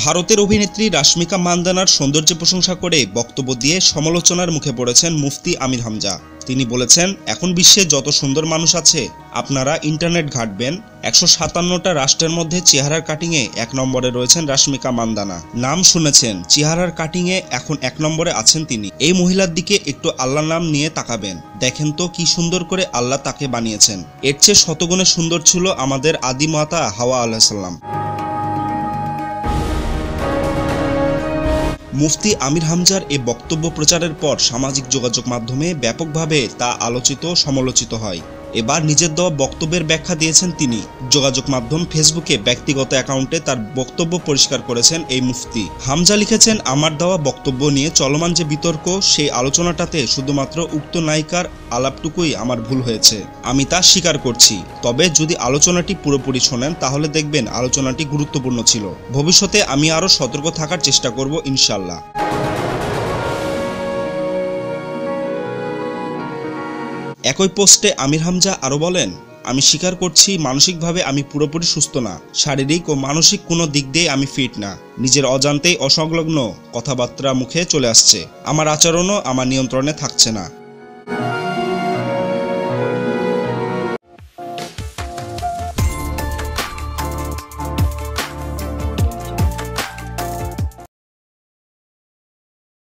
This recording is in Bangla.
ভারতের অভিনেত্রী রাশমিকা মান্দানার সৌন্দর্য প্রশংসা করে বক্তব্য দিয়ে সমালোচনার মুখে পড়েছেন মুফতি আমির হামজা। তিনি বলেছেন, এখন বিশ্বে যত সুন্দর মানুষ আছে, আপনারা ইন্টারনেট ঘাঁটবেন, 157টা রাষ্ট্রের মধ্যে চেহারার কাটিংয়ে 1 নম্বরে রয়েছেন রাশমিকা মান্দানা। নাম শুনেছেন, চেহারার কাটিংয়ে এখন 1 নম্বরে আছেন তিনি। এই মহিলার দিকে একটু আল্লাহর নাম নিয়ে তাকাবেন, দেখেন তো কি সুন্দর করে আল্লাহ তাকে বানিয়েছেন। এর চেয়ে শতগুণে সুন্দর ছিল আমাদের আদি মাতা হাওয়া আলাইহিস সালাম। মুফতি আমির হামজার এ বক্তব্য প্রচারের পর সামাজিক যোগাযোগ মাধ্যমে ব্যাপকভাবে তা আলোচিত সমালোচিত হয়। এবার নিজের দেওয়া বক্তব্যের ব্যাখ্যা দিয়েছেন তিনি। যোগাযোগ মাধ্যম ফেসবুকে ব্যক্তিগত অ্যাকাউন্টে তার বক্তব্য পরিষ্কার করেছেন এই মুফতি। হামজা লিখেছেন, আমার দেওয়া বক্তব্য নিয়ে চলমান যে বিতর্ক, সেই আলোচনাটাতে শুধুমাত্র উক্ত নায়িকার আলাপটুকুই আমার ভুল হয়েছে, আমি তা স্বীকার করছি। তবে যদি আলোচনাটি পুরোপুরি শোনেন তাহলে দেখবেন আলোচনাটি গুরুত্বপূর্ণ ছিল। ভবিষ্যতে আমি আরও সতর্ক থাকার চেষ্টা করব ইনশাল্লাহ। একই পোস্টে আমির হামজা আরও বলেন, আমি স্বীকার করছি মানসিকভাবে আমি পুরোপুরি সুস্থ না, শারীরিক ও মানসিক কোনো দিক দিয়ে আমি ফিট না। নিজের অজান্তেই অসংলগ্ন কথাবার্তা মুখে চলে আসছে, আমার আচরণও আমার নিয়ন্ত্রণে থাকছে না।